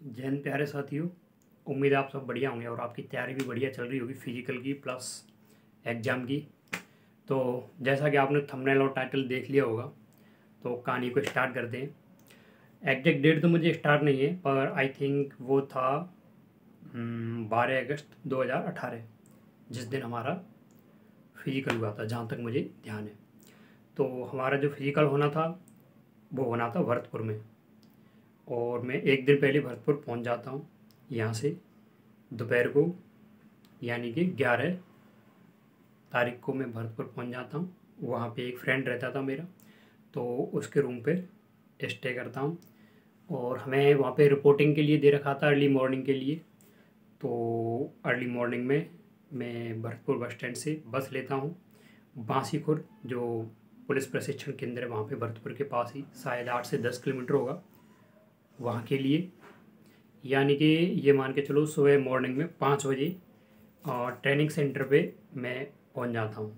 जय हिंद प्यारे साथियों। उम्मीद है आप सब बढ़िया होंगे और आपकी तैयारी भी बढ़िया चल रही होगी फिजिकल की प्लस एग्ज़ाम की। तो जैसा कि आपने थंबनेल और टाइटल देख लिया होगा, तो कहानी को स्टार्ट करते हैं। एग्जैक्ट डेट तो मुझे स्टार्ट नहीं है, पर आई थिंक वो था 12 अगस्त 2018, जिस दिन हमारा फिजिकल हुआ था, जहाँ तक मुझे ध्यान है। तो हमारा जो फिजिकल होना था वो होना था भरतपुर में, और मैं एक दिन पहले भरतपुर पहुँच जाता हूँ यहाँ से दोपहर को, यानी कि 11 तारीख को मैं भरतपुर पहुँच जाता हूँ। वहाँ पे एक फ्रेंड रहता था मेरा, तो उसके रूम पे स्टे करता हूँ। और हमें वहाँ पे रिपोर्टिंग के लिए दे रखा था अर्ली मॉर्निंग के लिए। तो अर्ली मॉर्निंग में मैं भरतपुर बस स्टैंड से बस लेता हूँ बांसीखुर, जो पुलिस प्रशिक्षण केंद्र है वहाँ पे भरतपुर के पास ही, शायद 8 से 10 किलोमीटर होगा वहाँ के लिए। यानी कि ये मान के चलो सुबह मॉर्निंग में 5 बजे और ट्रेनिंग सेंटर पे मैं पहुंच जाता हूँ।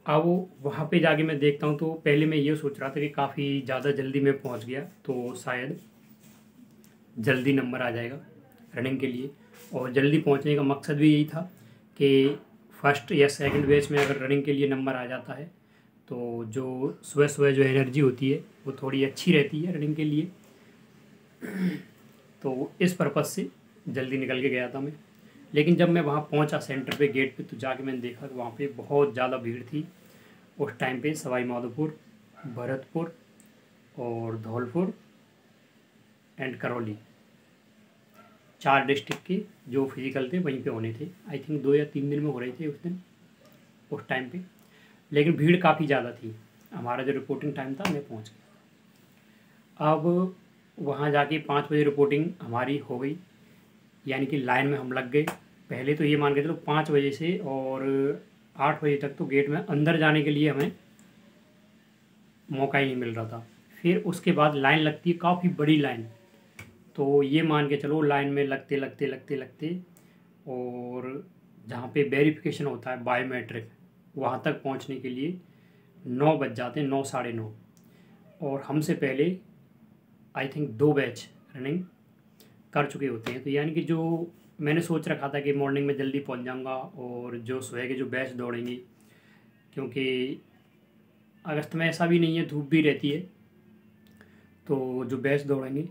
अब वहाँ पे जाके मैं देखता हूँ, तो पहले मैं ये सोच रहा था कि काफ़ी ज़्यादा जल्दी मैं पहुँच गया तो शायद जल्दी नंबर आ जाएगा रनिंग के लिए। और जल्दी पहुँचने का मकसद भी यही था कि फर्स्ट या सेकंड बैच में अगर रनिंग के लिए नंबर आ जाता है तो जो सुबह सुबह जो एनर्जी होती है वो थोड़ी अच्छी रहती है रनिंग के लिए। तो इस पर्पज़ से जल्दी निकल के गया था मैं। लेकिन जब मैं वहाँ पहुँचा सेंटर पे गेट पे, तो जाके मैंने देखा कि वहाँ पे बहुत ज़्यादा भीड़ थी उस टाइम पे। सवाई माधोपुर, भरतपुर और धौलपुर एंड करौली, 4 डिस्ट्रिक्ट के जो फिजिकल थे वहीं पे होने थे। आई थिंक 2 या 3 दिन में हो रहे थे उस दिन, उस टाइम पे। लेकिन भीड़ काफ़ी ज़्यादा थी। हमारा जो रिपोर्टिंग टाइम था मैं पहुँच गया। अब वहाँ जाके 5 बजे रिपोर्टिंग हमारी हो गई, यानी कि लाइन में हम लग गए। पहले तो ये मान के चलो 5 बजे से और 8 बजे तक तो गेट में अंदर जाने के लिए हमें मौका ही नहीं मिल रहा था। फिर उसके बाद लाइन लगती है, काफ़ी बड़ी लाइन। तो ये मान के चलो लाइन में लगते लगते लगते लगते और जहाँ पे वेरिफिकेशन होता है बायोमेट्रिक, वहाँ तक पहुँचने के लिए 9 बज जाते हैं, 9 साढ़े 9। और हमसे पहले आई थिंक 2 बैच रनिंग कर चुके होते हैं। तो यानी कि जो मैंने सोच रखा था कि मॉर्निंग में जल्दी पहुंच जाऊंगा और जो सुबह के जो बैच दौड़ेंगे, क्योंकि अगस्त में ऐसा भी नहीं है, धूप भी रहती है, तो जो बैच दौड़ेंगे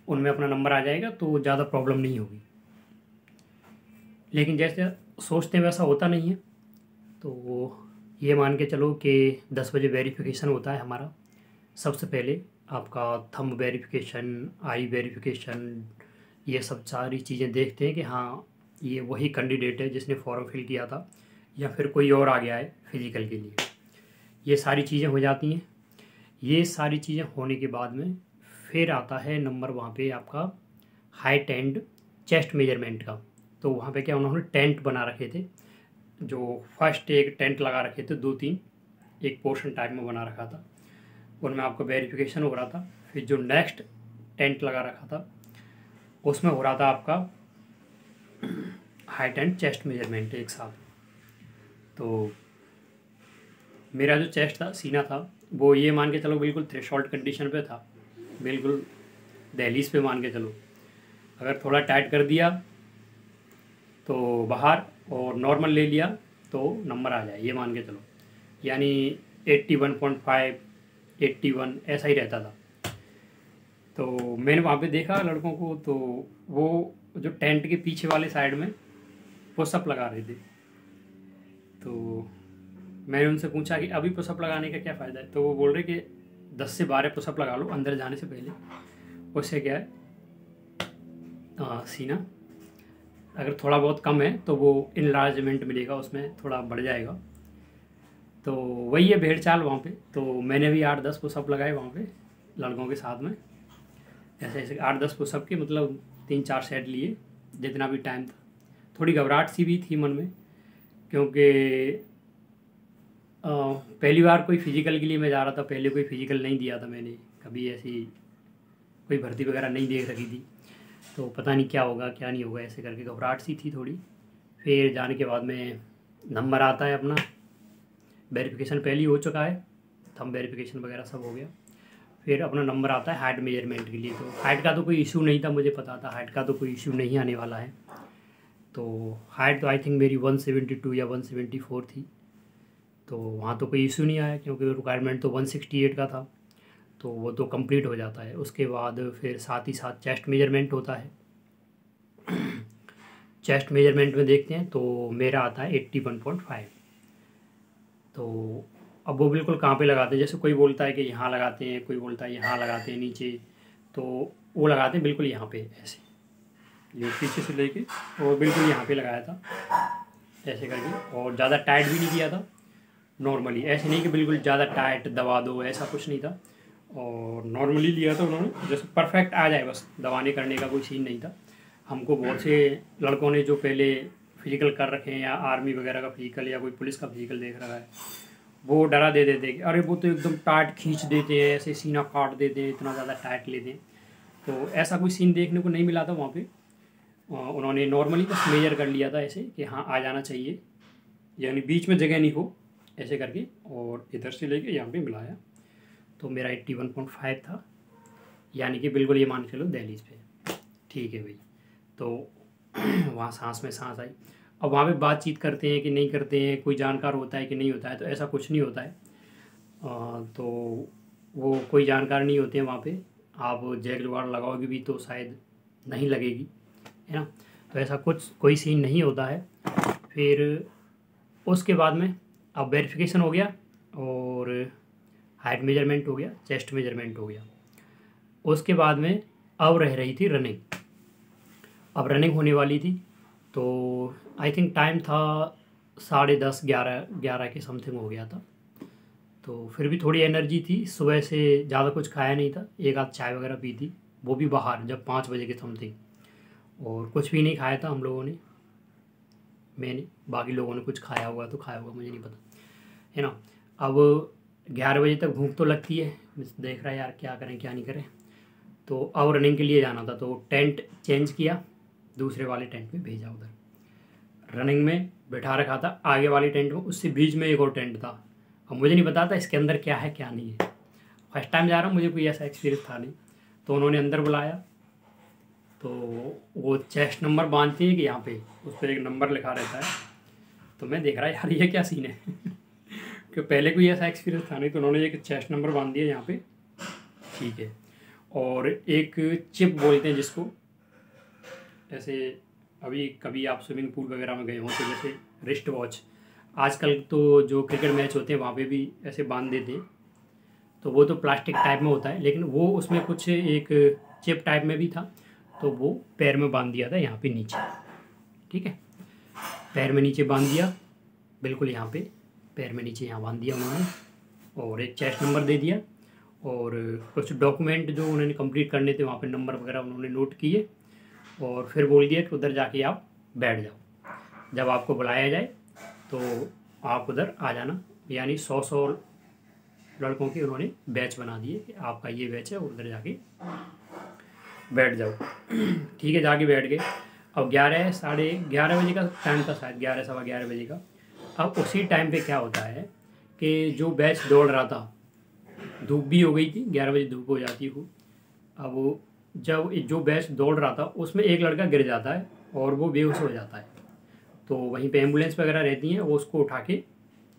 उनमें अपना नंबर आ जाएगा तो ज़्यादा प्रॉब्लम नहीं होगी। लेकिन जैसे सोचते हैं वैसा होता नहीं है। तो ये मान के चलो कि 10 बजे वेरिफिकेशन होता है हमारा। सबसे पहले आपका थंब वेरिफिकेशन, आई वेरिफिकेशन, ये सब सारी चीज़ें देखते हैं कि हाँ ये वही कैंडिडेट है जिसने फॉर्म फिल किया था या फिर कोई और आ गया है फिजिकल के लिए। ये सारी चीज़ें हो जाती हैं। ये सारी चीज़ें होने के बाद में फिर आता है नंबर वहाँ पे आपका हाइट एंड चेस्ट मेजरमेंट का। तो वहाँ पे क्या उन्होंने टेंट बना रखे थे, जो फर्स्ट एक टेंट लगा रखे थे, 2-3 एक पोर्शन टाइप में बना रखा था, उनमें आपका वेरिफिकेशन हो रहा था। फिर जो नेक्स्ट टेंट लगा रखा था उसमें हो रहा था आपका हाइट एंड चेस्ट मेजरमेंट एक साथ। तो मेरा जो चेस्ट था, सीना था, वो ये मान के चलो बिल्कुल थ्रेशोल्ड कंडीशन पे था, बिल्कुल दहलीज पे मान के चलो। अगर थोड़ा टाइट कर दिया तो बाहर और नॉर्मल ले लिया तो नंबर आ जाए, ये मान के चलो। यानी 81.5, 81 ऐसा ही रहता था। तो मैंने वहाँ पे देखा लड़कों को, तो वो जो टेंट के पीछे वाले साइड में पुशअप लगा रहे थे। तो मैंने उनसे पूछा कि अभी पुशअप लगाने का क्या फ़ायदा है। तो वो बोल रहे कि 10 से 12 पुशअप लगा लो अंदर जाने से पहले। उससे क्या है, सीना अगर थोड़ा बहुत कम है तो वो इनलार्जमेंट मिलेगा, उसमें थोड़ा बढ़ जाएगा। तो वही है भेड़ चाल वहाँ पे। तो मैंने भी 8-10 पुशअप लगाए वहाँ पे लड़कों के साथ में। ऐसे ऐसे 8-10 पुशअप के मतलब 3-4 सेट लिए, जितना भी टाइम था। थोड़ी घबराहट सी भी थी मन में, क्योंकि पहली बार कोई फिजिकल के लिए मैं जा रहा था। पहले कोई फिजिकल नहीं दिया था मैंने कभी, ऐसी कोई भर्ती वगैरह नहीं देख रखी थी। तो पता नहीं क्या होगा क्या नहीं होगा, ऐसे करके घबराहट सी थी थोड़ी। फिर जाने के बाद में नंबर आता है अपना, वेरिफिकेशन पहले ही हो चुका है, थंब वेरिफिकेशन वगैरह सब हो गया। फिर अपना नंबर आता है हाइट मेजरमेंट के लिए। तो हाइट का तो कोई इशू नहीं था, मुझे पता था हाइट का तो कोई इशू नहीं आने वाला है। तो हाइट तो आई थिंक मेरी 172 या 174 थी, तो वहाँ तो कोई इशू नहीं आया क्योंकि रिक्वायरमेंट तो 168 का था, तो वो तो कंप्लीट हो जाता है। उसके बाद फिर साथ ही साथ चेस्ट मेजरमेंट होता है। चेस्ट मेजरमेंट में देखते हैं तो मेरा आता है 81.5। तो अब वो बिल्कुल कहाँ पे लगाते हैं, जैसे कोई बोलता है कि यहाँ लगाते हैं, कोई बोलता है यहाँ लगाते हैं नीचे, तो वो लगाते हैं बिल्कुल यहाँ पे ऐसे, ये पीछे से लेके और बिल्कुल यहाँ पे लगाया था ऐसे करके, और ज़्यादा टाइट भी नहीं किया था, नॉर्मली, ऐसे नहीं कि बिल्कुल ज़्यादा टाइट दबा दो, ऐसा कुछ नहीं था। और नॉर्मली लिया था उन्होंने, जैसे परफेक्ट आ जाए, बस दबाने करने का कोई सीन नहीं था। हमको बहुत से लड़कों ने जो पहले फिजिकल कर रखे हैं या आर्मी वगैरह का फिजिकल या कोई पुलिस का फिजिकल देख रहा है, वो डरा दे देते हैं कि अरे वो तो एकदम टाइट खींच देते हैं, ऐसे सीना काट देते हैं, इतना ज़्यादा टाइट लेते हैं। तो ऐसा कोई सीन देखने को नहीं मिला था वहाँ पे। उन्होंने नॉर्मली बस मेजर कर लिया था ऐसे कि हाँ आ जाना चाहिए, यानी बीच में जगह नहीं हो, ऐसे करके, और इधर से लेके यहाँ पे मिलाया। तो मेरा 81.5 था, यानी कि बिल्कुल ये मान के चलो दहलीज पे। ठीक है भाई, तो वहाँ सांस में सांस आई। अब वहाँ पे बातचीत करते हैं कि नहीं करते हैं, कोई जानकार होता है कि नहीं होता है, तो ऐसा कुछ नहीं होता है। तो वो कोई जानकार नहीं होते हैं वहाँ पे, आप जैक जुगाड़ लगाओगे भी तो शायद नहीं लगेगी, है ना। तो ऐसा कुछ कोई सीन नहीं होता है। फिर उसके बाद में अब वेरिफिकेशन हो गया, और हाइट मेजरमेंट हो गया, चेस्ट मेजरमेंट हो गया। उसके बाद में अब रह रही थी रनिंग। अब रनिंग होने वाली थी, तो आई थिंक टाइम था 10:30 11 के समथिंग हो गया था। तो फिर भी थोड़ी एनर्जी थी, सुबह से ज़्यादा कुछ खाया नहीं था, एक आध चाय वगैरह पी थी, वो भी बाहर जब 5 बजे के समथिंग, और कुछ भी नहीं खाया था हम लोगों ने, मैंने, बाकी लोगों ने कुछ खाया होगा तो खाया होगा, मुझे नहीं पता, है ना। अब 11 बजे तक भूख तो लगती है, देख रहा है यार क्या करें क्या नहीं करें। तो अब रनिंग के लिए जाना था, तो टेंट चेंज किया, दूसरे वाले टेंट में भेजा। उधर रनिंग में बैठा रखा था आगे वाले टेंट में, उससे बीच में एक और टेंट था। अब मुझे नहीं पता था इसके अंदर क्या है क्या नहीं है, फर्स्ट टाइम जा रहा हूँ, मुझे कोई ऐसा एक्सपीरियंस था नहीं। तो उन्होंने अंदर बुलाया, तो वो चेस्ट नंबर बांधती है कि यहाँ पे उस पर एक नंबर लिखा रहता है। तो मैं देख रहा यार ये क्या सीन है कि पहले कोई ऐसा एक्सपीरियंस था नहीं। तो उन्होंने एक चेस्ट नंबर बांध दिया यहाँ पे, ठीक है। और एक चिप बोलते हैं जिसको, ऐसे अभी कभी आप स्विमिंग पूल वगैरह में गए हो तो जैसे रिस्ट वॉच, आजकल तो जो क्रिकेट मैच होते हैं वहाँ पे भी ऐसे बांध देते हैं, तो वो तो प्लास्टिक टाइप में होता है, लेकिन वो उसमें कुछ एक चिप टाइप में भी था, तो वो पैर में बांध दिया था यहाँ पे नीचे, ठीक है, पैर में नीचे बांध दिया, बिल्कुल यहाँ पे पैर में नीचे यहाँ बांध दिया उन्होंने, और एक चेस्ट नंबर दे दिया, और कुछ डॉक्यूमेंट जो उन्होंने कंप्लीट करने थे वहाँ पे नंबर वगैरह उन्होंने नोट किए, और फिर बोल दिया कि उधर जाके आप बैठ जाओ, जब आपको बुलाया जाए तो आप उधर आ जाना। यानी 100 लड़कों के उन्होंने बैच बना दिए कि आपका ये बैच है, उधर जाके बैठ जाओ। ठीक है, जाके बैठ गए। अब 11 बजे का टाइम था, शायद 11 सवा 11 बजे का। अब उसी टाइम पे क्या होता है कि जो बैच दौड़ रहा था, धूप भी हो गई थी, 11 बजे धूप हो जाती है। अब जब जो बैच दौड़ रहा था उसमें एक लड़का गिर जाता है और वो बेहोश हो जाता है, तो वहीं पे एम्बुलेंस वगैरह रहती हैं, वो उसको उठा के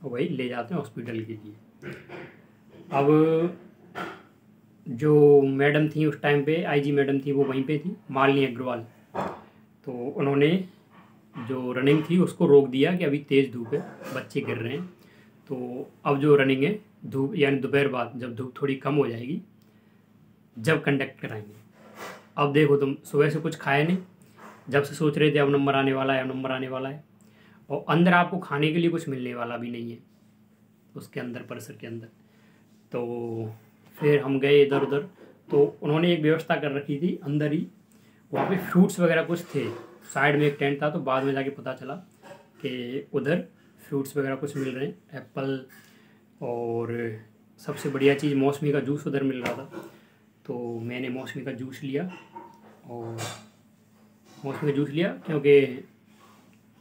वही ले जाते हैं हॉस्पिटल के लिए। अब जो मैडम थी उस टाइम पे, आईजी मैडम थी, वो वहीं पे थी, मालिनी अग्रवाल। तो उन्होंने जो रनिंग थी उसको रोक दिया कि अभी तेज़ धूप है, बच्चे गिर रहे हैं, तो अब जो रनिंग है धूप यानी दोपहर बाद, जब धूप थोड़ी कम हो जाएगी, जब कंडक्ट कराएंगे। अब देखो तुम सुबह से कुछ खाया नहीं, जब से सोच रहे थे अब नंबर आने वाला है, अब नंबर आने वाला है, और अंदर आपको खाने के लिए कुछ मिलने वाला भी नहीं है उसके अंदर, परिसर के अंदर। तो फिर हम गए इधर उधर, तो उन्होंने एक व्यवस्था कर रखी थी अंदर ही, वहाँ पे फ्रूट्स वगैरह कुछ थे, साइड में एक टेंट था, तो बाद में जाके पता चला कि उधर फ्रूट्स वगैरह कुछ मिल रहे हैं, एप्पल, और सबसे बढ़िया चीज़ मौसमी का जूस उधर मिल रहा था। तो मैंने मौसमी का जूस लिया, और मौसमी का जूस लिया क्योंकि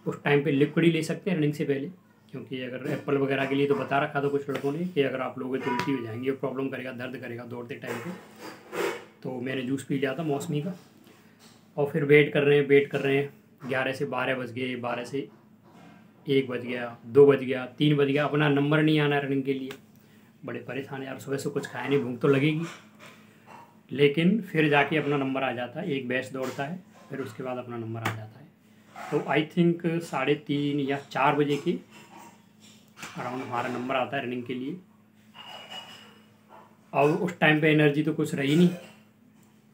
उस टाइम पे लिक्विड ही ले सकते हैं रनिंग से पहले, क्योंकि अगर एप्पल वगैरह के लिए तो बता रखा था कुछ लड़कों ने कि अगर आप लोगे तो उल्टी हो जाएंगी और प्रॉब्लम करेगा, दर्द करेगा दौड़ते टाइम पे। तो मैंने जूस पी लिया था मौसमी का, और फिर वेट कर रहे हैं 11 से 12 बज गए, 12 से 1 बज गया, 2 बज गया, 3 बज गया, अपना नंबर नहीं आना रनिंग के लिए। बड़े परेशान यार, सुबह से कुछ खाया नहीं, भूख तो लगेगी, लेकिन फिर जाके अपना नंबर आ जाता है। एक बैच दौड़ता है, फिर उसके बाद अपना नंबर आ जाता है। तो आई थिंक 3:30 या 4 बजे के अराउंड हमारा नंबर आता है रनिंग के लिए। और उस टाइम पे एनर्जी तो कुछ रही नहीं,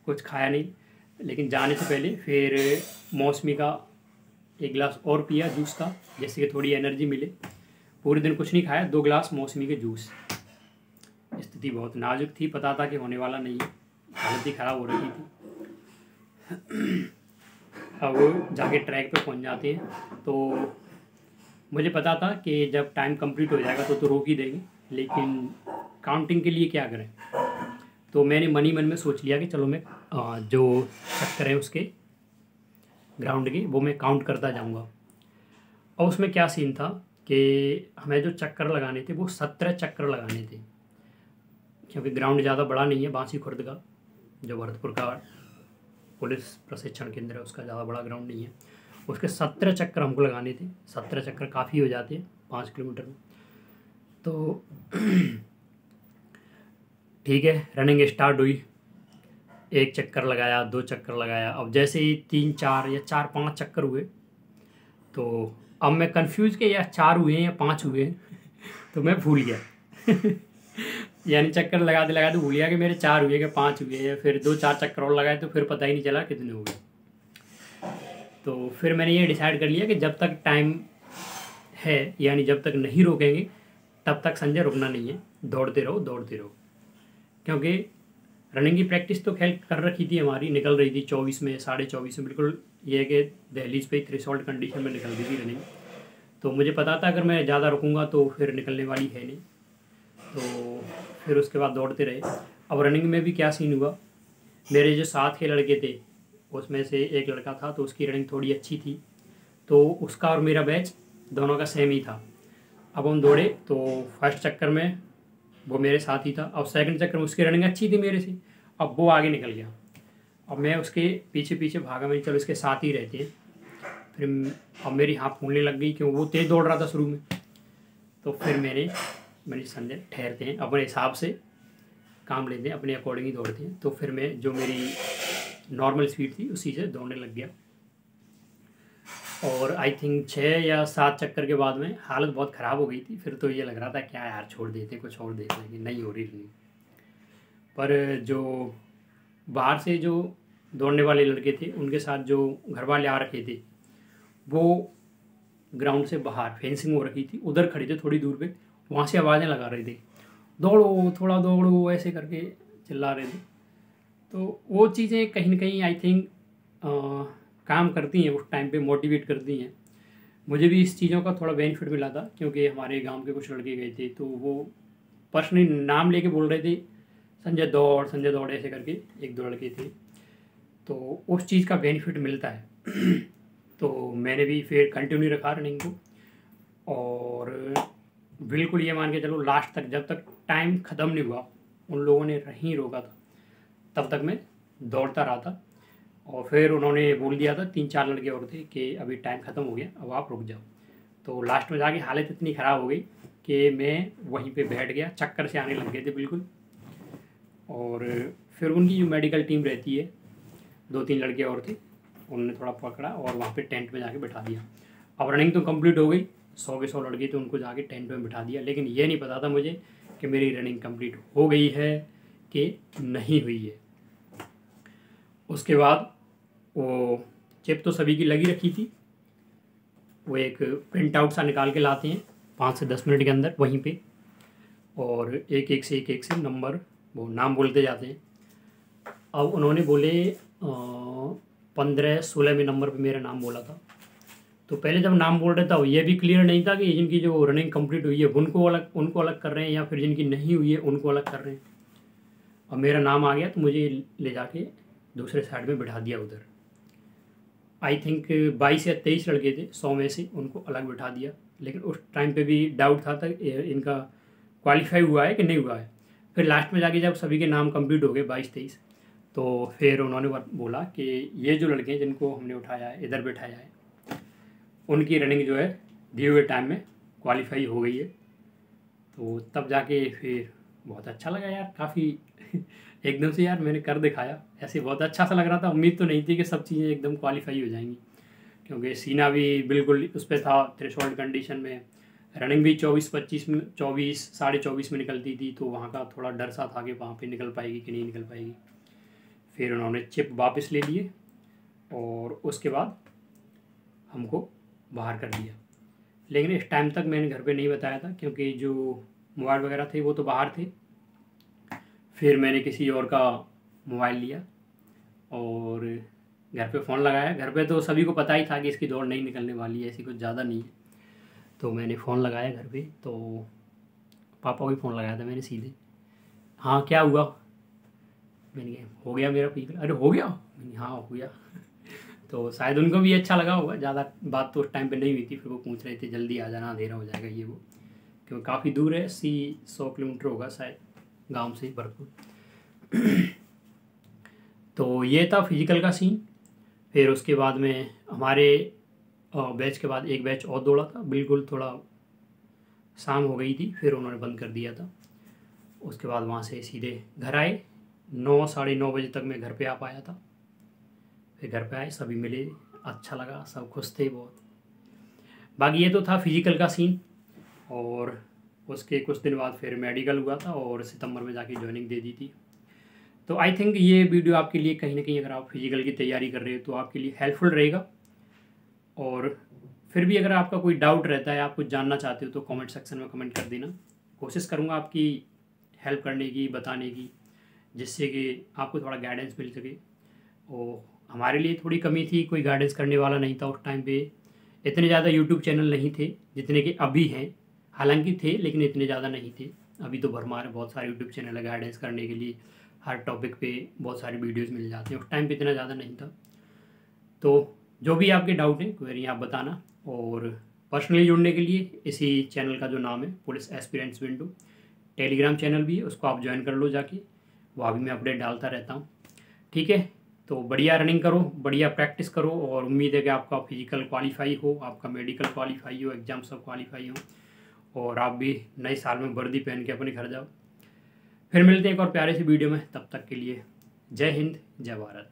कुछ खाया नहीं, लेकिन जाने से पहले फिर मौसमी का 1 गिलास और पिया जूस का, जैसे कि थोड़ी एनर्जी मिले। पूरे दिन कुछ नहीं खाया, 2 गिलास मौसमी के जूस। स्थिति बहुत नाजुक थी, पता था कि होने वाला नहीं है, हालत ही ख़राब हो रही थी। अब जाके ट्रैक पे पहुंच जाते हैं, तो मुझे पता था कि जब टाइम कंप्लीट हो जाएगा तो रोक ही देंगे, लेकिन काउंटिंग के लिए क्या करें। तो मैंने मन ही मन में सोच लिया कि चलो मैं जो चक्कर है उसके ग्राउंड के वो मैं काउंट करता जाऊंगा। और उसमें क्या सीन था कि हमें जो चक्कर लगाने थे वो 17 चक्कर लगाने थे, क्योंकि ग्राउंड ज़्यादा बड़ा नहीं है। बांसी खुर्द का जो भरतपुर का पुलिस प्रशिक्षण केंद्र है उसका ज़्यादा बड़ा ग्राउंड नहीं है, उसके 17 चक्कर हमको लगाने थे। 17 चक्कर काफ़ी हो जाते हैं 5 किलोमीटर में। तो ठीक है, रनिंग स्टार्ट हुई, 1 चक्कर लगाया, 2 चक्कर लगाया। अब जैसे ही 3, 4 या 4-5 चक्कर हुए, तो अब मैं कंफ्यूज कि या 4 हुए हैं या 5 हुए हैं तो मैं भूल गया यानी चक्कर लगाते लगाते भूल गया कि मेरे 4 हुए कि 5 हुए हैं। फिर 2-4 चक्कर और लगाए तो फिर पता ही नहीं चला कितने हो गए। तो फिर मैंने ये डिसाइड कर लिया कि जब तक टाइम है, यानी जब तक नहीं रोकेंगे तब तक संजय रुकना नहीं है, दौड़ते रहो दौड़ते रहो। क्योंकि रनिंग की प्रैक्टिस तो खैर कर रखी थी हमारी, निकल रही थी 24 में, 24.5 में, बिल्कुल ये है कि दहलीज पे थ्रेशोल्ड कंडीशन में निकल रही थी रनिंग। तो मुझे पता था अगर मैं ज़्यादा रुकूंगा तो फिर निकलने वाली है नहीं। तो फिर उसके बाद दौड़ते रहे। अब रनिंग में भी क्या सीन हुआ, मेरे जो साथ के लड़के थे उसमें से एक लड़का था तो उसकी रनिंग थोड़ी अच्छी थी, तो उसका और मेरा बैच दोनों का सेम ही था। अब हम दौड़े तो फर्स्ट चक्कर में वो मेरे साथ ही था, और सेकंड चक्कर में उसकी रनिंग अच्छी थी मेरे से, अब वो आगे निकल गया। अब मैं उसके पीछे पीछे भागा, मैं चलो इसके साथ ही रहते हैं। फिर अब मेरी हाथ फूलने लग गई क्यों वो तेज़ दौड़ रहा था शुरू में। तो फिर मैंने संजय ठहरते हैं, अपने हिसाब से काम लेते हैं, अपने अकॉर्डिंग ही दौड़ते हैं। तो फिर मैं जो मेरी नॉर्मल स्पीड थी उसी से दौड़ने लग गया। और आई थिंक 6 या 7 चक्कर के बाद में हालत बहुत ख़राब हो गई थी। फिर तो ये लग रहा था क्या यार छोड़ देते, कुछ और देख लेंगे, नहीं हो रही रनिंग। पर जो बाहर से जो दौड़ने वाले लड़के थे उनके साथ जो घर वाले आ रखे थे, वो ग्राउंड से बाहर फेंसिंग हो रखी थी, उधर खड़े थे थोड़ी दूर पे, वहाँ से आवाज़ें लगा रहे थे, दौड़ो थोड़ा दौड़ो, ऐसे करके चिल्ला रहे थे। तो वो चीज़ें कहीं ना कहीं आई थिंक काम करती हैं, उस टाइम पे मोटिवेट करती हैं। मुझे भी इस चीज़ों का थोड़ा बेनिफिट मिला था, क्योंकि हमारे गांव के कुछ लड़के गए थे तो वो पर्सनली नाम लेके बोल रहे थे संजय दौड़ ऐसे करके, 1-2 लड़के थे, तो उस चीज़ का बेनिफिट मिलता है। तो मैंने भी फिर कंटिन्यू रखा रनिंग को, और बिल्कुल ये मान के चलो लास्ट तक, जब तक टाइम ख़त्म नहीं हुआ, उन लोगों ने नहीं रोका था, तब तक मैं दौड़ता रहा था। और फिर उन्होंने बोल दिया था, 3-4 लड़के और थे कि अभी टाइम ख़त्म हो गया, अब आप रुक जाओ। तो लास्ट में जाके हालत इतनी ख़राब हो गई कि मैं वहीं पे बैठ गया, चक्कर से आने लग गए थे बिल्कुल। और फिर उनकी जो मेडिकल टीम रहती है, 2-3 लड़के और थे, उन्होंने थोड़ा पकड़ा और वहाँ पे टेंट में जाके बैठा दिया। अब रनिंग तो कंप्लीट हो गई, 100 के 100 लड़के थे, उनको जाके टेंट में बैठा दिया। लेकिन ये नहीं पता था मुझे कि मेरी रनिंग कंप्लीट हो गई है कि नहीं हुई है। उसके बाद वो चिप तो सभी की लगी रखी थी, वो एक प्रिंट आउट सा निकाल के लाते हैं 5 से 10 मिनट के अंदर वहीं पे, और एक एक से नंबर वो नाम बोलते जाते हैं। अब उन्होंने बोले 15-16 में नंबर पे मेरा नाम बोला था। तो पहले जब नाम बोल रहे था ये भी क्लियर नहीं था कि जिनकी जो रनिंग कंप्लीट हुई है उनको अलग कर रहे हैं या फिर जिनकी नहीं हुई है उनको अलग कर रहे हैं। अब मेरा नाम आ गया तो मुझे ले जाके दूसरे साइड में बिठा दिया उधर। आई थिंक 22 या 23 लड़के थे 100 में से, उनको अलग बिठा दिया लेकिन उस टाइम पे भी डाउट था इनका क्वालिफाई हुआ है कि नहीं हुआ है। फिर लास्ट में जाके जब सभी के नाम कंप्लीट हो गए 22-23, तो फिर उन्होंने बोला कि ये जो लड़के हैं जिनको हमने उठाया है, इधर बैठाया है, उनकी रनिंग जो है दिए हुए टाइम में क्वालिफाई हो गई है। तो तब जाके फिर बहुत अच्छा लगा यार, काफ़ी एकदम से यार मैंने कर दिखाया, ऐसे बहुत अच्छा सा लग रहा था। उम्मीद तो नहीं थी कि सब चीज़ें एकदम क्वालिफाई हो जाएंगी, क्योंकि सीना भी बिल्कुल उस पर था थ्रेशोल्ड कंडीशन में, रनिंग भी 24-25 में 24-24.5 में निकलती थी, तो वहाँ का थोड़ा डर सा था कि वहाँ पे निकल पाएगी कि नहीं निकल पाएगी। फिर उन्होंने चिप वापस ले लिए और उसके बाद हमको बाहर कर दिया। लेकिन इस टाइम तक मैंने घर पे नहीं बताया था, क्योंकि जो मोबाइल वगैरह थे वो तो बाहर थे। फिर मैंने किसी और का मोबाइल लिया और घर पे फ़ोन लगाया। घर पे तो सभी को पता ही था कि इसकी दौड़ नहीं निकलने वाली है, ऐसी कुछ ज़्यादा नहीं है। तो मैंने फ़ोन लगाया घर पे, तो पापा को ही फ़ोन लगाया था मैंने सीधे। हाँ क्या हुआ? मैंने कहा हो गया मेरा पीक। अरे हो गया? मैंने हाँ हो गया। तो शायद उनको भी अच्छा लगा होगा, ज़्यादा बात तो उस टाइम पे नहीं हुई थी। फिर वो पूछ रहे थे जल्दी आ जाना, अंधेरा हो जाएगा ये वो, क्योंकि काफ़ी दूर है, 80-100 किलोमीटर होगा शायद गांव से भरतपुर। तो ये था फिजिकल का सीन। फिर उसके बाद में हमारे बैच के बाद एक बैच और दौड़ा था, बिल्कुल थोड़ा शाम हो गई थी, फिर उन्होंने बंद कर दिया था। उसके बाद वहाँ से सीधे घर आए। 9-9:30 बजे तक मैं घर पे आ पाया था। फिर घर पे आए, सभी मिले, अच्छा लगा, सब खुश थे बहुत। बाकी ये तो था फिजिकल का सीन। और उसके कुछ दिन बाद फिर मेडिकल हुआ था और सितंबर में जाके ज्वाइनिंग दे दी थी। तो आई थिंक ये वीडियो आपके लिए कहीं ना कहीं, अगर आप फिजिकल की तैयारी कर रहे हो तो आपके लिए हेल्पफुल रहेगा। और फिर भी अगर आपका कोई डाउट रहता है, आप कुछ जानना चाहते हो, तो कमेंट सेक्शन में कमेंट कर देना। कोशिश करूँगा आपकी हेल्प करने की, बताने की, जिससे कि आपको थोड़ा गाइडेंस मिल सके। और हमारे लिए थोड़ी कमी थी, कोई गाइडेंस करने वाला नहीं था उस टाइम पे। इतने ज़्यादा यूट्यूब चैनल नहीं थे जितने कि अभी हैं, हालांकि थे लेकिन इतने ज़्यादा नहीं थे। अभी तो भरमार बहुत सारे यूट्यूब चैनल है गाइडेंस करने के लिए, हर टॉपिक पे बहुत सारी वीडियोस मिल जाती हैं। उस टाइम पे इतना ज़्यादा नहीं था। तो जो भी आपके डाउट हैं, क्वेरी आप बताना। और पर्सनली जुड़ने के लिए इसी चैनल का जो नाम है police aspirants window, Telegram channel भी है, उसको आप ज्वाइन कर लो जाके, वहाँ भी मैं अपडेट डालता रहता हूँ। ठीक है, तो बढ़िया रनिंग करो, बढ़िया प्रैक्टिस करो, और उम्मीद है कि आपका फिजिकल क्वालिफाई हो, आपका मेडिकल क्वालिफाई हो, एग्जाम सब क्वालिफाई हो, और आप भी नए साल में वर्दी पहन के अपने घर जाओ। फिर मिलते हैं एक और प्यारे से वीडियो में, तब तक के लिए जय हिंद, जय भारत।